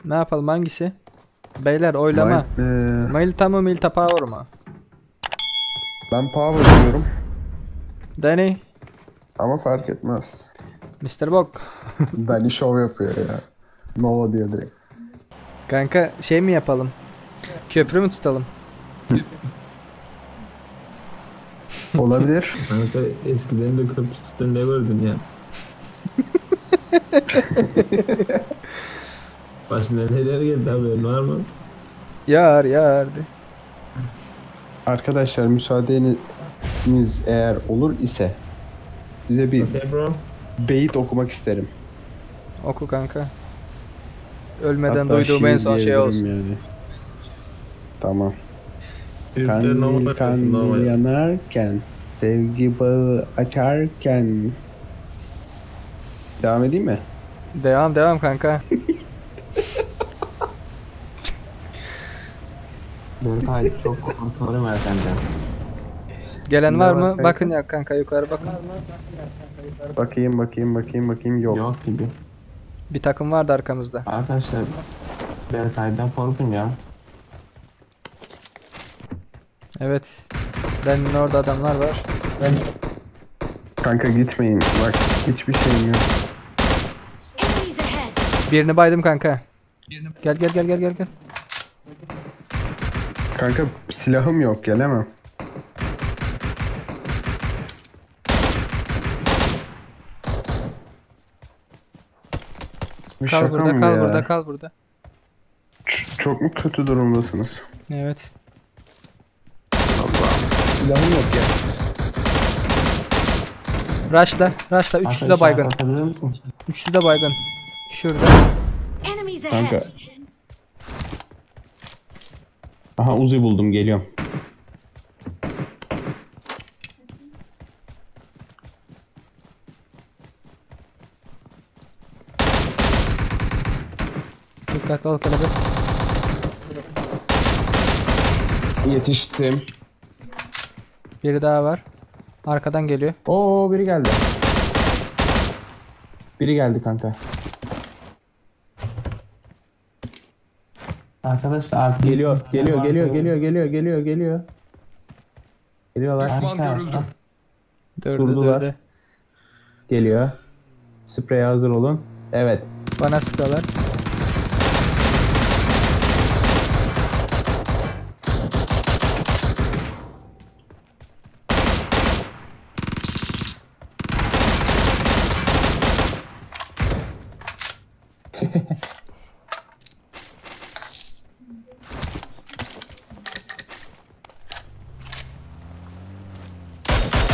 Ne yapalım, hangisi? Beyler oylama. Milita mı Milita Power mı? Ben power diyorum Danny. ama fark etmez. Mr. Bok. Dali show yapıyor ya. Nova diyor direkt. Kanka şey mi yapalım? Köprü mü tutalım? Olabilir. Kanka eskiden de köprüsüzde ne gördün ya? Başına neler geldi haberin var mı? Yar yardı. Arkadaşlar müsaadeniz eğer olur ise size bir Okay bro. beyit okumak isterim. Oku kanka. Ölmeden Hatta duyduğum en son şey diyebilirim olsun. yani. Tamam. Büyükler normal Kandil yapıyorsun, normal kandil yap. yanarken, sevgi bağı açarken. Devam edeyim mi? Devam kanka. Berkay çok kontrolüm var senden. Gelen Ne var var mı? kanka? Bakın ya kanka, yukarı bakın. Bakayım yok. Yok gibi. Bir takım vardı arkamızda. Arkadaşlar Berkay'dan korkun ya. Evet. Benim orada adamlar var. Kanka gitmeyin. Bak hiçbir şeyim yok. Enemies ahead. Birini baydım kanka. Gel. Kanka silahım yok, gelemem. Bir Kal şaka burada, mı kal ya? burada, kal burada. Çok mu kötü durumdasınız? Evet. Silahım yok ya. Rush'la. Üçlü de baygın. Atabilir misin? Üçlü de baygın. Şurada. Enemies Kanka. ahead. Aha Uzi buldum, geliyorum. Dikkatli ol kelebek. Yetiştim. Biri daha var. Arkadan geliyor. Oo, biri geldi. Biri geldi kanka. Arkadaşlar artık Geliyor. Geliyorlar. Düşman görüldü. Durdular. Durdu. Geliyor. Spreye hazır olun. Evet. Bana sıkıyorlar.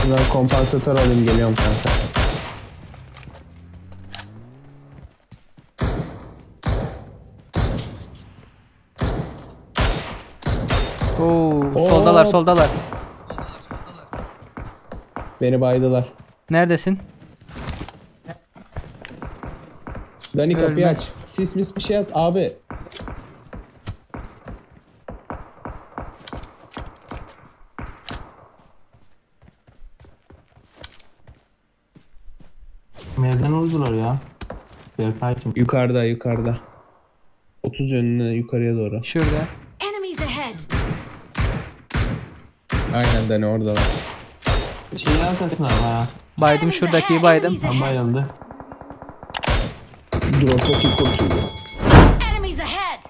Buradan kompansatör alayım, geliyorum kanka. Oo, Oo. soldalar. Beni baydılar. Neredesin? Dani kapıyı Ölme. aç. Sis mis bir şey at abi. nereden vurdular ya? Berkay'cım. Yukarıda. 30 yönüne yukarıya doğru. Şurada. Enemies ahead. Aynen Dani orada var. Şeyin arkasına ha. Baydım, Enemies şuradakiyi ahead, baydım. enemies Tam ahead. bayıldı. Drop çok kurtuldu. Enemies ahead.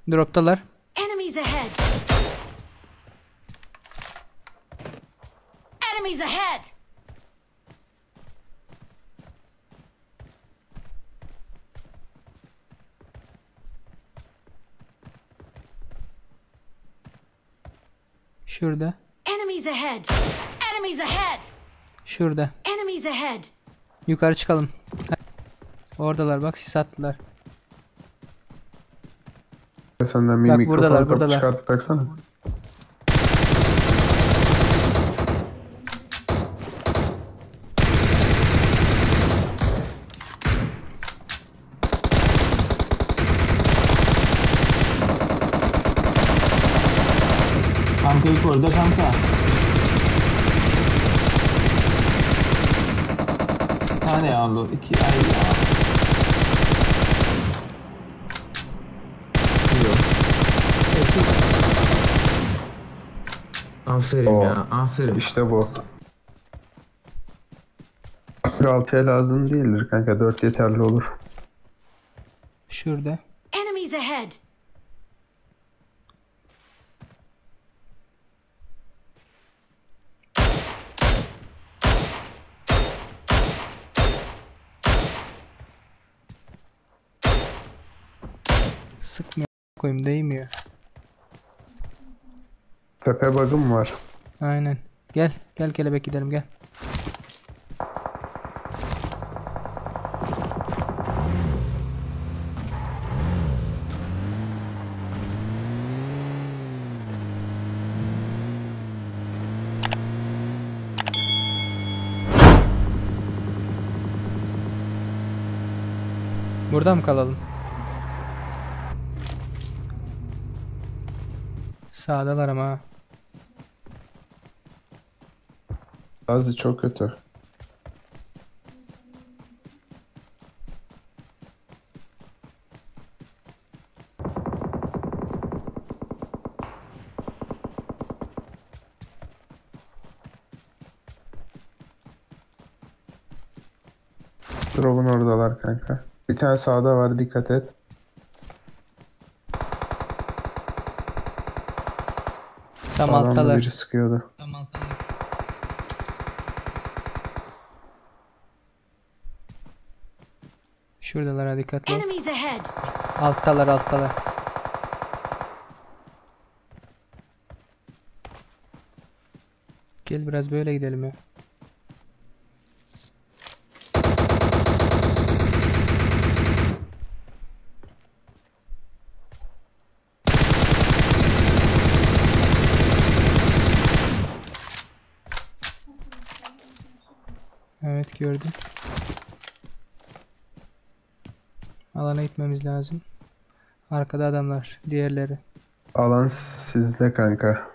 Droptalar. Enemies ahead. Enemies ahead. Şurada. Enemies ahead. Enemies ahead. Şurada. Enemies ahead. Yukarı çıkalım. Oradalar bak, sis attılar. Senden bir Bak, mikrofon buradalar, kapı buradalar. çıkartıp baksana. Kanka ilk orada kanka. tane ya oğlum. 2 ay ya. Yok. Aferin Oo. ya. Aferin. İşte bu. 6'ya lazım değildir kanka. 4 yeterli olur. Şurada. Enemies ahead! Sıkmıyor. Koyayım değmiyor. Tepe bug'ım var. Aynen. Gel. Gel kelebek gidelim gel. Burada mı kalalım? Sağdalar ama. Ha. Bazı çok kötü. Drop'un oradalar kanka. Bir tane sağda var, dikkat et. Tam Sağdan da alttalar. biri sıkıyordu. Şuradalar dikkatli ol. Enemies ahead! Alttalar alttalar. Gel biraz böyle gidelim ya. Evet gördüm. Alana gitmemiz lazım. Arkada adamlar. Diğerleri. Alan sizde kanka.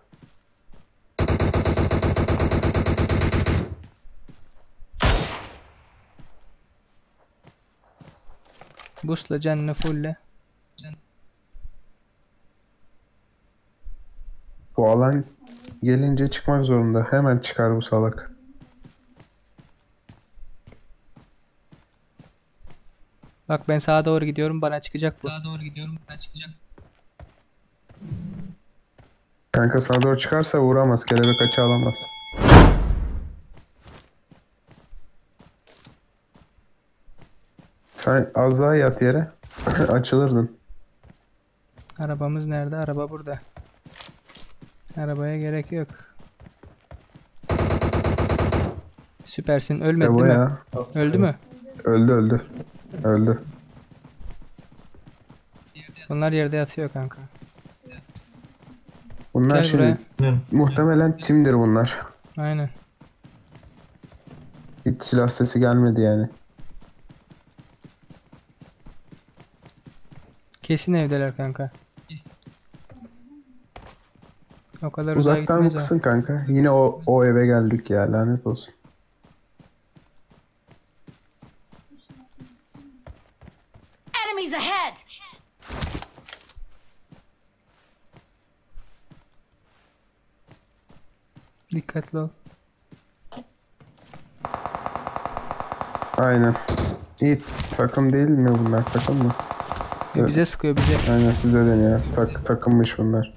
Busla canını fulle. Bu alan gelince çıkmak zorunda. Hemen çıkar bu salak. Bak ben sağa doğru gidiyorum. Bana çıkacak bu. Kanka sana doğru çıkarsa vuramaz. Kelebek açı alamaz. Sen az daha yat yere. Açılırdın. Arabamız nerede? Araba burada. Arabaya gerek yok. Süpersin. Ölmedi İşte bu değil mi? ya. Öldü mü? Öldü öldü. Öldü. Bunlar yerde yatıyor kanka. Bunlar Gel şimdi buraya. muhtemelen timdir bunlar. Aynen. Hiç silah sesi gelmedi yani. Kesin evdeler kanka. O kadar uzağa Uzaktan gitmez o. mısın kanka? Yine o eve geldik ya, lanet olsun. Enemies ahead! Dikkatli ol. Aynen. İyi takım değil mi bunlar? Takım mı? Bize sıkıyor bize. Aynen size deniyor. Takımmış bunlar.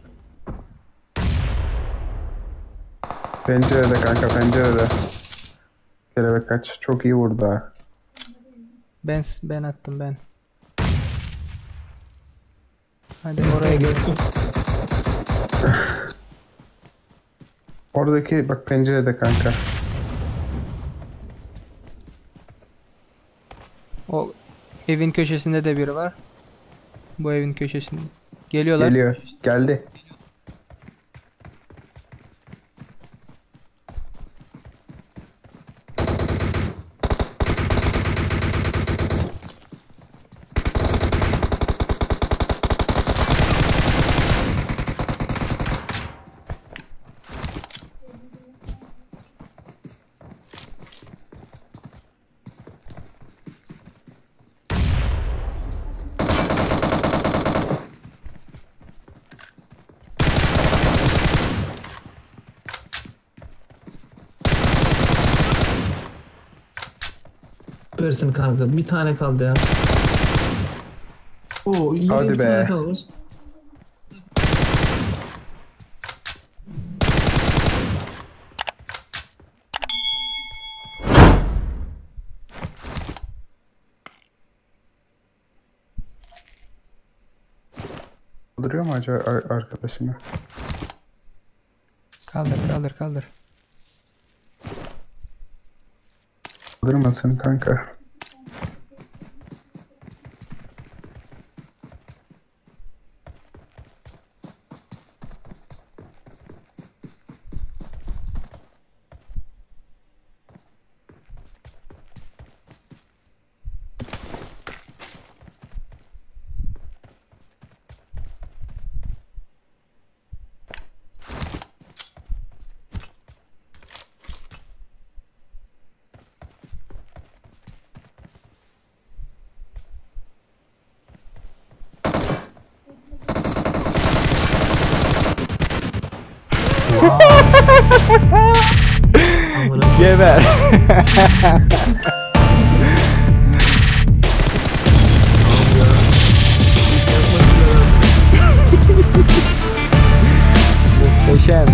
Pencerede kanka, pencerede. Kelebek kaç. Çok iyi vurdu ha. Ben attım ben. Hadi oraya gel. Oradaki bak pencerede kanka. O evin köşesinde de biri var. Bu evin köşesinde. Geliyorlar. Geliyor. Geldi. versin kanka. Bir tane kaldı ya. Oo, yine Hadi bir be. tane kalmış. Duruyor mu acaba arkadaşını? Kaldır kaldır kaldır. Durmasın kanka. Amına Geber. Muhteşem.